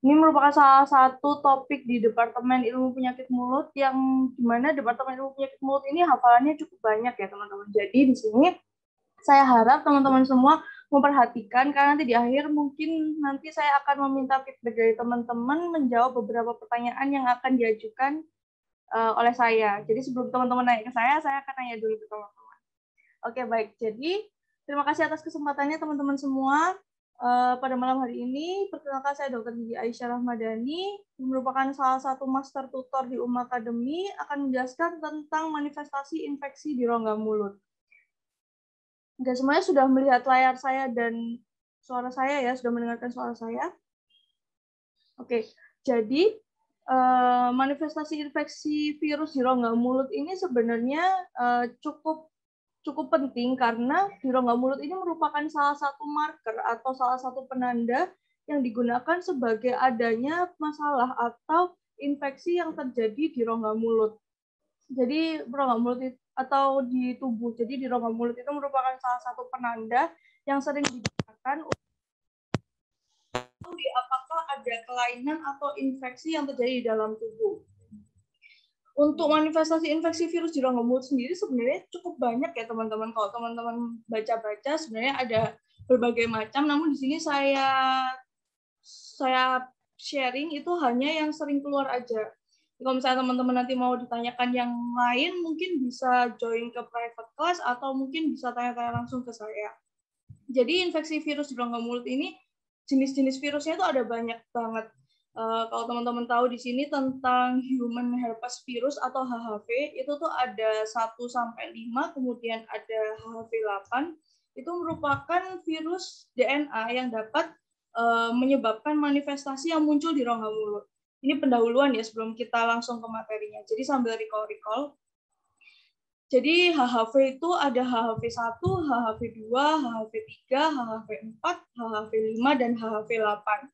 Ini merupakan salah satu topik di Departemen Ilmu Penyakit Mulut yang dimana Departemen Ilmu Penyakit Mulut ini hafalannya cukup banyak ya teman-teman. Jadi di sini saya harap teman-teman semua memperhatikan karena nanti di akhir mungkin nanti saya akan meminta feedback dari teman-teman menjawab beberapa pertanyaan yang akan diajukan oleh saya. Jadi sebelum teman-teman nanya ke saya akan nanya dulu ke teman-teman. Oke, baik. Jadi terima kasih atas kesempatannya teman-teman semua. Pada malam hari ini, perkenalkan saya Dr. Gigi Aisyah Rahmadani, merupakan salah satu master tutor di Academy, akan menjelaskan tentang manifestasi infeksi di rongga mulut. Dan semuanya sudah melihat layar saya dan suara saya ya, sudah mendengarkan suara saya. Oke, jadi manifestasi infeksi virus di rongga mulut ini sebenarnya cukup penting karena di rongga mulut ini merupakan salah satu marker atau salah satu penanda yang digunakan sebagai adanya masalah atau infeksi yang terjadi di rongga mulut. Jadi rongga mulut atau di tubuh. Jadi di rongga mulut itu merupakan salah satu penanda yang sering digunakan untuk apakah ada kelainan atau infeksi yang terjadi di dalam tubuh. Untuk manifestasi infeksi virus di rongga mulut sendiri sebenarnya cukup banyak ya teman-teman. Kalau teman-teman baca-baca sebenarnya ada berbagai macam, namun di sini saya sharing itu hanya yang sering keluar aja. Kalau misalnya teman-teman nanti mau ditanyakan yang lain, mungkin bisa join ke private class atau mungkin bisa tanya-tanya langsung ke saya. Jadi infeksi virus di rongga mulut ini jenis-jenis virusnya itu ada banyak banget. Kalau teman-teman tahu di sini tentang human herpes virus atau HHV, itu tuh ada 1-5, kemudian ada HHV 8. Itu merupakan virus DNA yang dapat menyebabkan manifestasi yang muncul di rongga mulut. Ini pendahuluan ya sebelum kita langsung ke materinya. Jadi sambil recall. Jadi HHV itu ada HHV 1, HHV 2, HHV 3, HHV 4, HHV 5, dan HHV 8.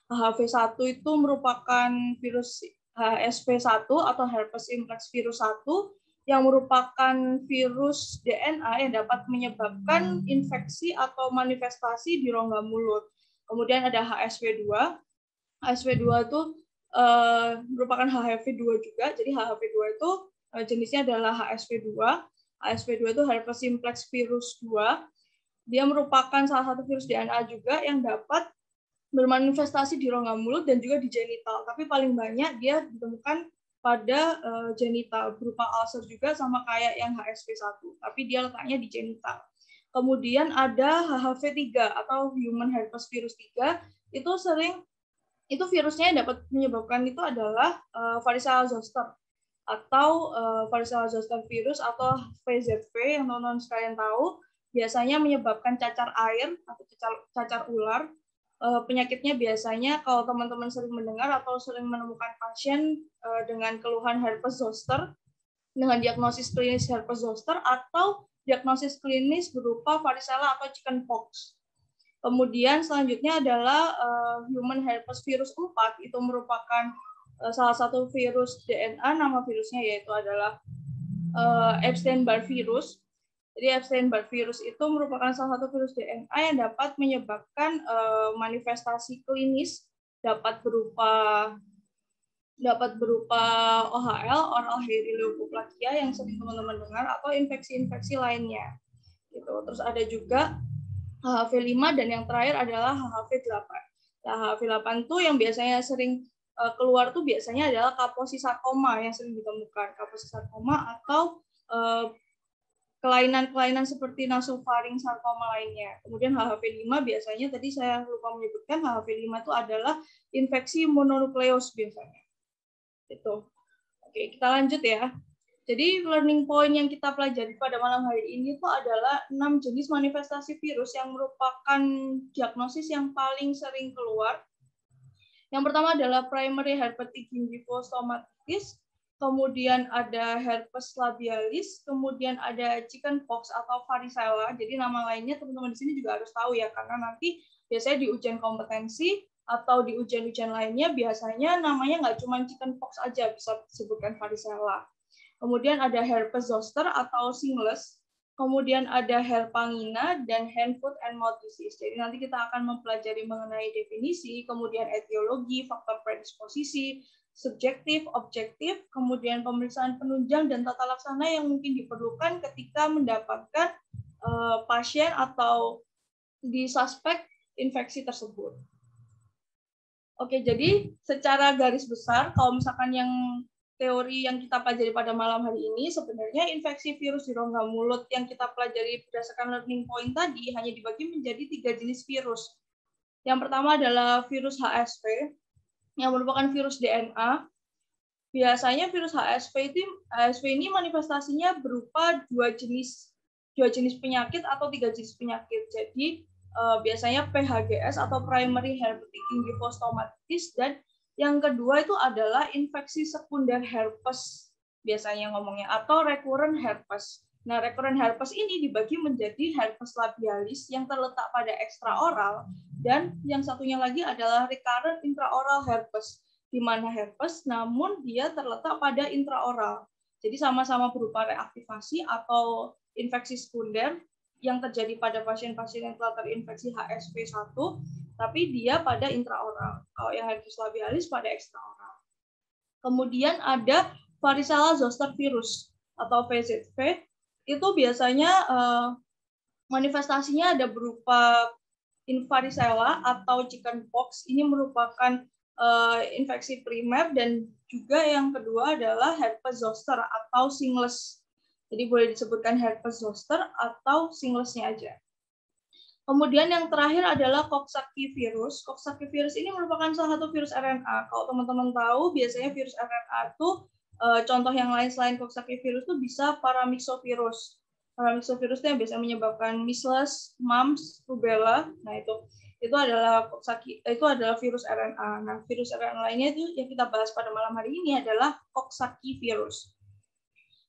HHV 1 itu merupakan virus HSV1 atau herpes simplex virus 1 yang merupakan virus DNA yang dapat menyebabkan infeksi atau manifestasi di rongga mulut. Kemudian ada HSV2. HSV2 itu merupakan HHV2 juga. Jadi HHV2 itu jenisnya adalah HSV2. HSV2 itu herpes simplex virus 2. Dia merupakan salah satu virus DNA juga yang dapat bermanifestasi di rongga mulut dan juga di genital. Tapi paling banyak dia ditemukan pada genital, berupa ulcer juga sama kayak yang HSV1. Tapi dia letaknya di genital. Kemudian ada HHV3 atau human herpes virus 3. Itu virusnya yang dapat menyebabkan itu adalah varicella zoster atau varicella zoster virus atau VZV yang teman-teman sekalian tahu, biasanya menyebabkan cacar air atau cacar ular. Penyakitnya biasanya kalau teman-teman sering mendengar atau sering menemukan pasien dengan keluhan herpes zoster dengan diagnosis klinis herpes zoster atau diagnosis klinis berupa varicella atau chickenpox. Kemudian selanjutnya adalah human herpes virus 4, itu merupakan salah satu virus DNA, nama virusnya yaitu adalah Epstein-Barr virus. Jadi Epstein-Barr virus itu merupakan salah satu virus DNA yang dapat menyebabkan manifestasi klinis, dapat berupa OHL, oral hairy leukoplakia yang sering teman-teman dengar, atau infeksi-infeksi lainnya. Gitu. Terus ada juga HHV5 dan yang terakhir adalah HHV8. Nah, HHV8 itu yang biasanya sering keluar tuh biasanya adalah kaposisarkoma yang sering ditemukan. Kaposisarkoma atau kelainan-kelainan seperti nasofaring sarkoma lainnya. Kemudian HHV5 biasanya tadi saya lupa menyebutkan HHV5 itu adalah infeksi mononukleus biasanya. Itu. Oke, kita lanjut ya. Jadi learning point yang kita pelajari pada malam hari ini itu adalah 6 jenis manifestasi virus yang merupakan diagnosis yang paling sering keluar. Yang pertama adalah primary herpetic gingivostomatitis, kemudian ada herpes labialis, kemudian ada chickenpox atau varicella. Jadi nama lainnya teman-teman di sini juga harus tahu ya, karena nanti biasanya di ujian kompetensi atau di ujian-ujian lainnya biasanya namanya nggak cuma chickenpox aja, bisa disebutkan varicella. Kemudian ada herpes zoster atau shingles. kemudian ada Herpangina, dan hand, foot, and mouth disease. Jadi nanti kita akan mempelajari mengenai definisi, kemudian etiologi, faktor predisposisi, subjektif, objektif, kemudian pemeriksaan penunjang dan tata laksana yang mungkin diperlukan ketika mendapatkan pasien atau disuspek infeksi tersebut. Oke, jadi secara garis besar, kalau misalkan yang teori yang kita pelajari pada malam hari ini, sebenarnya infeksi virus di rongga mulut yang kita pelajari berdasarkan learning point tadi hanya dibagi menjadi 3 jenis virus. Yang pertama adalah virus HSV, yang merupakan virus DNA. Biasanya virus HSV ini manifestasinya berupa dua jenis penyakit atau 3 jenis penyakit. Jadi biasanya PHGS atau primary herpetic gingivostomatitis, dan yang kedua itu adalah infeksi sekunder herpes, biasanya ngomongnya, atau recurrent herpes. Nah, recurrent herpes ini dibagi menjadi herpes labialis yang terletak pada ekstraoral, dan yang satunya lagi adalah recurrent intraoral herpes, di mana herpes namun dia terletak pada intraoral. Jadi sama-sama berupa reaktivasi atau infeksi sekunder yang terjadi pada pasien-pasien yang telah terinfeksi HSV1, tapi dia pada intraoral. Kalau yang herpes labialis pada ekstraoral. Kemudian ada varicella zoster virus atau VZV. Itu biasanya manifestasinya ada berupa varicella atau chickenpox. Ini merupakan infeksi primer, dan juga yang kedua adalah herpes zoster atau shingles. Jadi boleh disebutkan herpes zoster atau shinglesnya aja. Kemudian yang terakhir adalah Coxsackie virus. Coxsackie virus ini merupakan salah satu virus RNA. Kalau teman-teman tahu, biasanya virus RNA itu contoh yang lain selain Coxsackie virus itu bisa paramyxovirus. Paramyxovirus itu yang biasa menyebabkan measles, mumps, rubella. Nah, itu adalah Coxsackie, itu adalah virus RNA. Nah, virus RNA lainnya itu yang kita bahas pada malam hari ini adalah Coxsackie virus.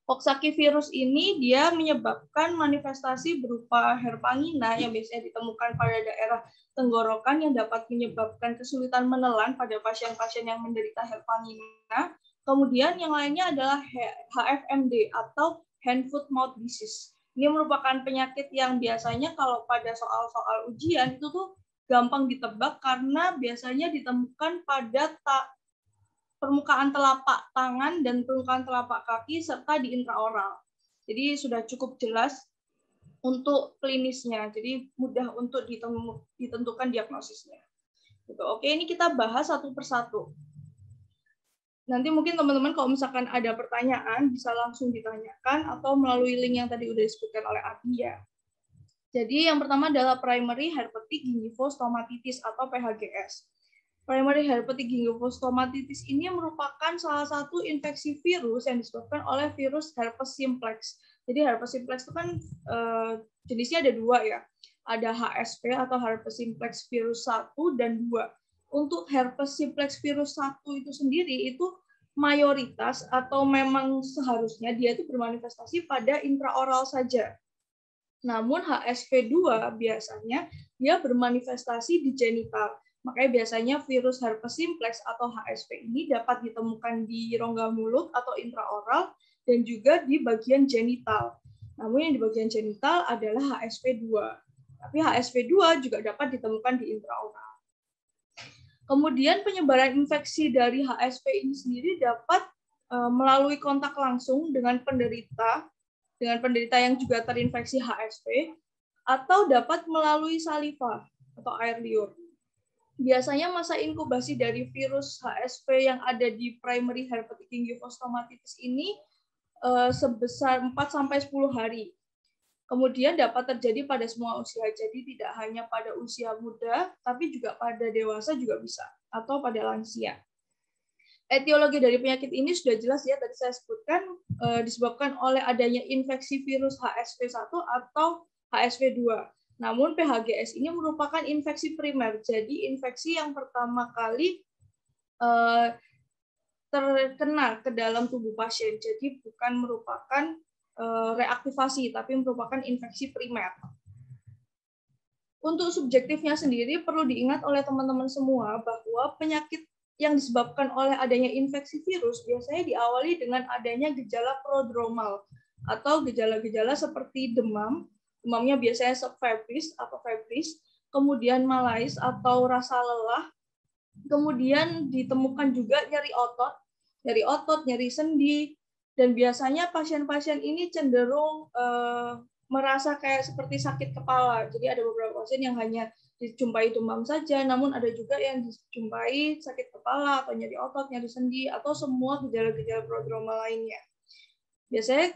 Coxsackie virus ini dia menyebabkan manifestasi berupa herpangina yang biasanya ditemukan pada daerah tenggorokan yang dapat menyebabkan kesulitan menelan pada pasien-pasien yang menderita herpangina. Kemudian yang lainnya adalah HFMD atau hand, foot, mouth disease. Ini merupakan penyakit yang biasanya kalau pada soal-soal ujian itu tuh gampang ditebak karena biasanya ditemukan pada permukaan telapak tangan dan permukaan telapak kaki serta di intraoral. Jadi sudah cukup jelas untuk klinisnya. Jadi mudah untuk ditentukan diagnosisnya. Gitu. Oke, ini kita bahas satu persatu. Nanti mungkin teman-teman kalau misalkan ada pertanyaan bisa langsung ditanyakan atau melalui link yang tadi udah disebutkan oleh Adia. Jadi yang pertama adalah primary herpetic gingivostomatitis atau PHGS. Primary herpetic gingivostomatitis ini merupakan salah satu infeksi virus yang disebabkan oleh virus herpes simplex. Jadi herpes simplex itu kan jenisnya ada 2 ya. Ada HSV atau herpes simplex virus 1 dan 2. Untuk herpes simplex virus 1 itu sendiri itu mayoritas atau memang seharusnya dia itu bermanifestasi pada intraoral saja. Namun HSV2 biasanya dia bermanifestasi di genital. Makanya biasanya virus herpes simplex atau HSV ini dapat ditemukan di rongga mulut atau intraoral dan juga di bagian genital. Namun yang di bagian genital adalah HSV2. Tapi HSV2 juga dapat ditemukan di intraoral. Kemudian penyebaran infeksi dari HSV ini sendiri dapat melalui kontak langsung dengan penderita yang juga terinfeksi HSV, atau dapat melalui saliva atau air liur. Biasanya masa inkubasi dari virus HSV yang ada di primary herpetic gingivostomatitis ini sebesar 4-10 hari. Kemudian dapat terjadi pada semua usia, jadi tidak hanya pada usia muda, tapi juga pada dewasa juga bisa, atau pada lansia. Etiologi dari penyakit ini sudah jelas ya, tadi saya sebutkan, disebabkan oleh adanya infeksi virus HSV1 atau HSV2. Namun PHGS ini merupakan infeksi primer, jadi infeksi yang pertama kali terkena ke dalam tubuh pasien, jadi bukan merupakan reaktivasi, tapi merupakan infeksi primer. Untuk subjektifnya sendiri perlu diingat oleh teman-teman semua bahwa penyakit yang disebabkan oleh adanya infeksi virus biasanya diawali dengan adanya gejala prodromal atau gejala-gejala seperti demam, demamnya biasanya subfebris atau febris, kemudian malais atau rasa lelah, kemudian ditemukan juga nyeri otot, nyeri sendi, dan biasanya pasien-pasien ini cenderung merasa kayak seperti sakit kepala. Jadi ada beberapa pasien yang hanya dijumpai demam saja, namun ada juga yang dijumpai sakit kepala atau nyeri otot, nyeri sendi, atau semua gejala-gejala prodromal lainnya. Biasanya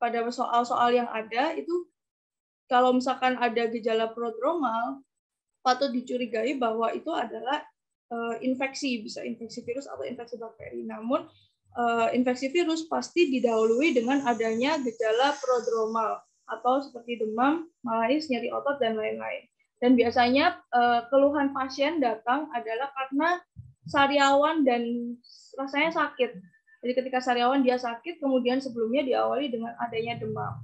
pada soal-soal yang ada itu, kalau misalkan ada gejala prodromal, patut dicurigai bahwa itu adalah infeksi, bisa infeksi virus atau infeksi bakteri. Namun infeksi virus pasti didahului dengan adanya gejala prodromal atau seperti demam, malais, nyeri otot, dan lain-lain. Dan biasanya keluhan pasien datang adalah karena sariawan dan rasanya sakit. Jadi ketika sariawan dia sakit, kemudian sebelumnya diawali dengan adanya demam.